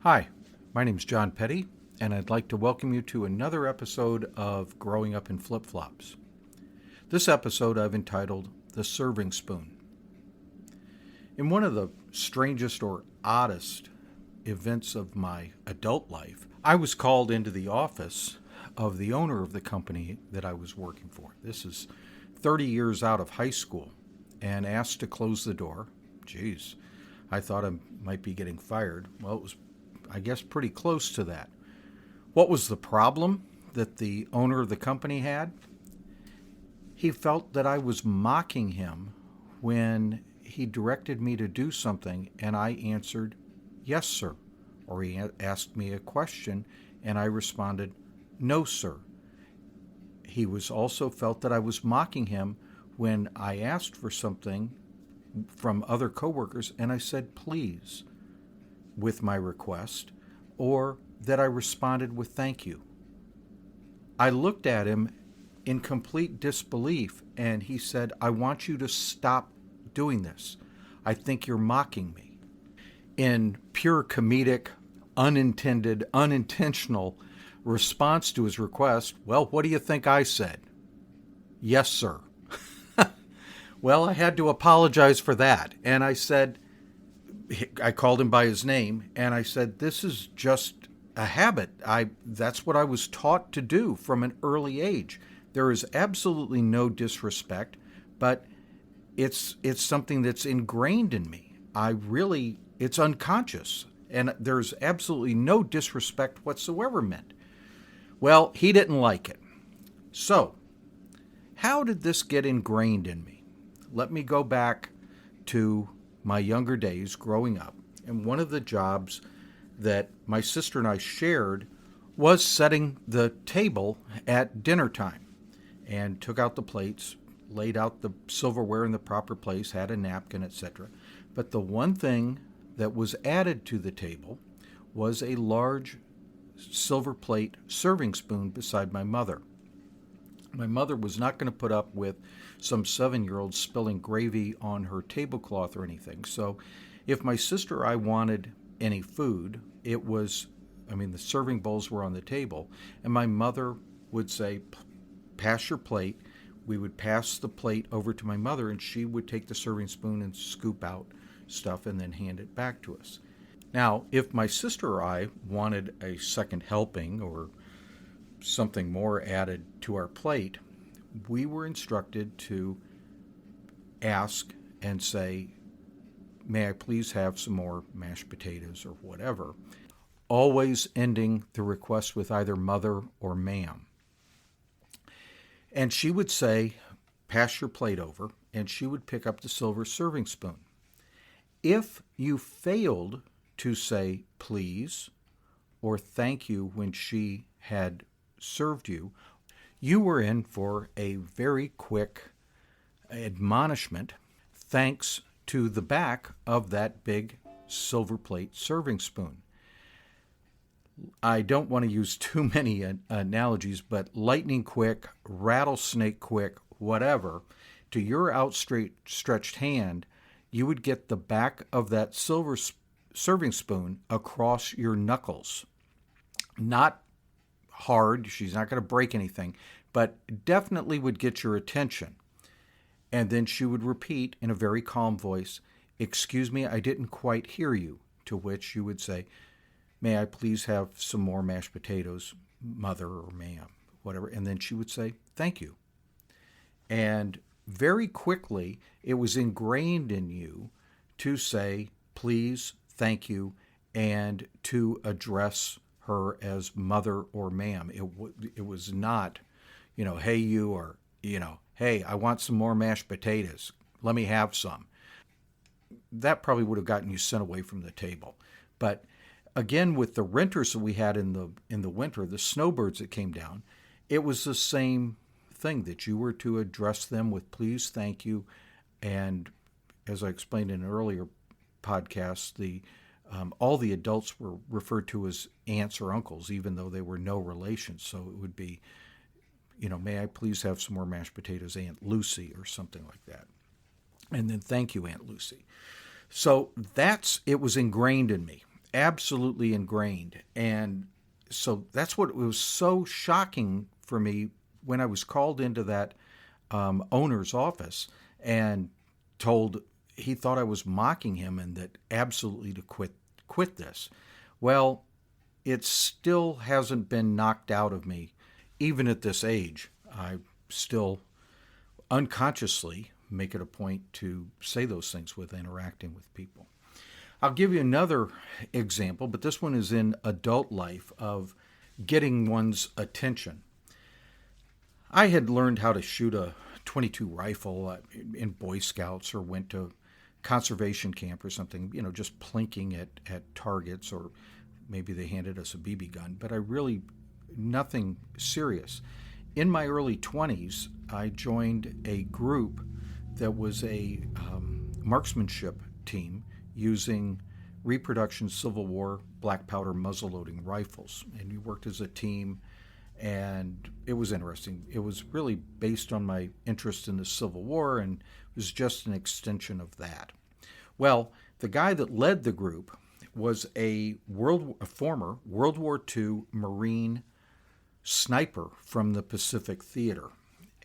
Hi, my name's John Petty, and I'd like to welcome you to another episode of Growing Up in Flip-Flops. This episode I've entitled The Serving Spoon. In one of the strangest or oddest events of my adult life, I was called into the office of the owner of the company that I was working for. This is 30 years out of high school, and asked to close the door. Geez, I thought I might be getting fired. Well, it was, I guess, pretty close to that. What was the problem that the owner of the company had? He felt that I was mocking him when he directed me to do something and I answered, "Yes, sir." Or he asked me a question and I responded, "No, sir." He was also felt that I was mocking him when I asked for something from other coworkers and I said, "Please," with my request, or that I responded with "thank you." I looked at him in complete disbelief and he said, "I want you to stop doing this. I think you're mocking me." In pure comedic, unintended, unintentional response to his request, well, what do you think I said? "Yes, sir." Well, I had to apologize for that. And I said, I called him by his name, and I said, "This is just a habit. That's what I was taught to do from an early age. There is absolutely no disrespect, but it's something that's ingrained in me. It's unconscious, and there's absolutely no disrespect whatsoever meant." Well, he didn't like it. So, how did this get ingrained in me? Let me go back to my younger days growing up. And one of the jobs that my sister and I shared was setting the table at dinner time, and took out the plates, laid out the silverware in the proper place, had a napkin, etc. But the one thing that was added to the table was a large silver plate serving spoon beside my mother. My mother was not going to put up with some 7-year-old spilling gravy on her tablecloth or anything. So if my sister or I wanted any food, the serving bowls were on the table, and my mother would say, "Pass your plate." We would pass the plate over to my mother, and she would take the serving spoon and scoop out stuff and then hand it back to us. Now, if my sister or I wanted a second helping or something more added to our plate, we were instructed to ask and say, "May I please have some more mashed potatoes," or whatever, always ending the request with either "mother" or "ma'am." And she would say, "Pass your plate over," and she would pick up the silver serving spoon. If you failed to say "please" or "thank you" when she had served you, you were in for a very quick admonishment, thanks to the back of that big silver plate serving spoon. I don't want to use too many analogies, but lightning quick, rattlesnake quick, whatever, to your outstretched hand, you would get the back of that silver serving spoon across your knuckles. Not hard, she's not going to break anything, but definitely would get your attention. And then she would repeat in a very calm voice, "Excuse me, I didn't quite hear you," to which you would say, "May I please have some more mashed potatoes, mother or ma'am," whatever. And then she would say, "Thank you." And very quickly, it was ingrained in you to say, "Please," "thank you," and to address her as mother or ma'am. It was not, "Hey, you," or, "Hey, I want some more mashed potatoes. Let me have some." That probably would have gotten you sent away from the table. But again, with the renters that we had in the winter, the snowbirds that came down, it was the same thing, that you were to address them with "please," "thank you," and as I explained in an earlier podcast, all the adults were referred to as aunts or uncles, even though they were no relation. So it would be, "May I please have some more mashed potatoes, Aunt Lucy," or something like that. And then "Thank you, Aunt Lucy." So it was ingrained in me. absolutely ingrained. And so that's what it was so shocking for me when I was called into that owner's office and told he thought I was mocking him and that absolutely to quit this. Well, it still hasn't been knocked out of me, even at this age. I still unconsciously make it a point to say those things with interacting with people. I'll give you another example, but this one is in adult life of getting one's attention. I had learned how to shoot a .22 rifle in Boy Scouts or went to conservation camp or something, just plinking at targets, or maybe they handed us a BB gun, but nothing serious. In my early 20s, I joined a group that was a marksmanship team using reproduction Civil War black powder muzzleloading rifles. And we worked as a team, and it was interesting. It was really based on my interest in the Civil War, and it was just an extension of that. Well, the guy that led the group was a former World War II Marine sniper from the Pacific Theater.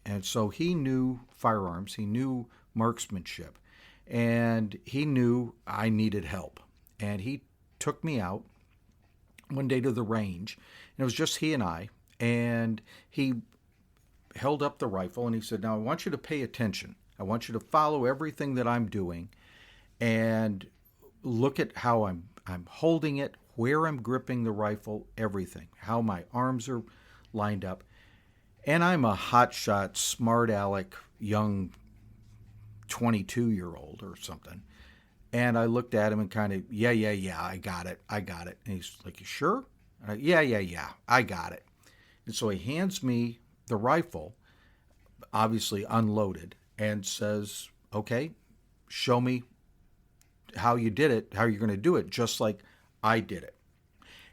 And so he knew firearms, he knew marksmanship, and he knew I needed help. And he took me out one day to the range, and it was just he and he held up the rifle and he said, "Now I want you to pay attention. I want you to follow everything that I'm doing and look at how I'm holding it, where I'm gripping the rifle, everything, how my arms are lined up." And I'm a hotshot, smart aleck, young 22-year-old or something. And I looked at him and kind of, yeah, I got it. And he's like, "You sure?" Yeah, I got it. And so he hands me the rifle, obviously unloaded, and says, "Okay, show me how you did it, how you're going to do it, just like I did it."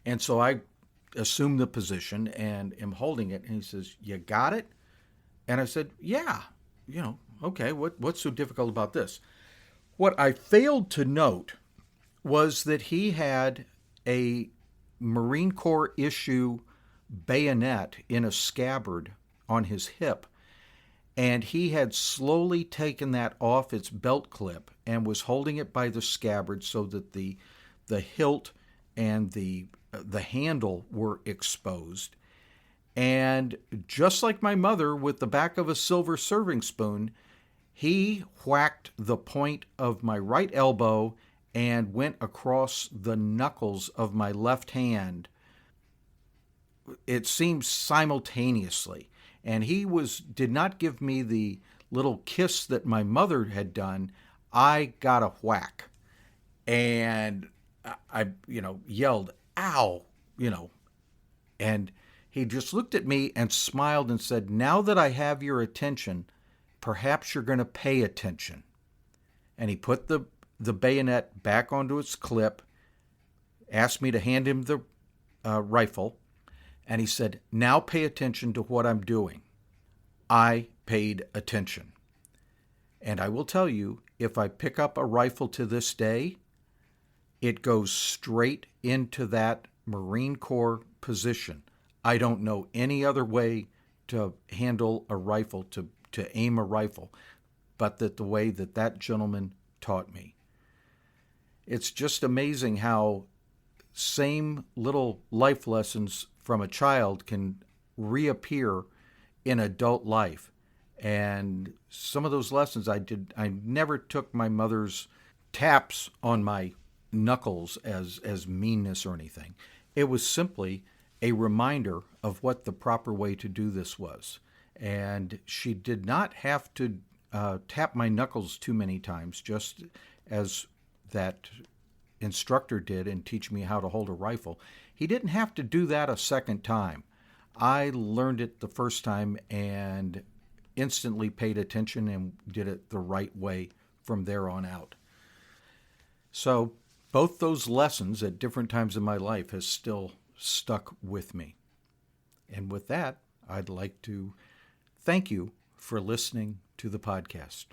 And so I assume the position and am holding it. And he says, "You got it?" And I said, "Yeah, okay, what's so difficult about this?" What I failed to note was that he had a Marine Corps issue bayonet in a scabbard on his hip, and he had slowly taken that off its belt clip and was holding it by the scabbard so that the hilt and the handle were exposed. And just like my mother with the back of a silver serving spoon, he whacked the point of my right elbow and went across the knuckles of my left hand. It seemed simultaneously. And he did not give me the little kiss that my mother had done. I got a whack. And I yelled, "Ow," and he just looked at me and smiled and said, "Now that I have your attention, perhaps you're going to pay attention." And he put the bayonet back onto its clip, asked me to hand him the rifle, and he said, "Now pay attention to what I'm doing." I paid attention. And I will tell you, if I pick up a rifle to this day, it goes straight into that Marine Corps position. I don't know any other way to handle a rifle, to aim a rifle, but the way that gentleman taught me. It's just amazing how same little life lessons from a child can reappear in adult life. And some of those lessons I never took my mother's taps on my knuckles as meanness or anything. It was simply a reminder of what the proper way to do this was. And she did not have to tap my knuckles too many times, just as that instructor did and teach me how to hold a rifle. He didn't have to do that a second time. I learned it the first time and instantly paid attention and did it the right way from there on out. So both those lessons at different times in my life has still stuck with me. And with that, I'd like to thank you for listening to the podcast.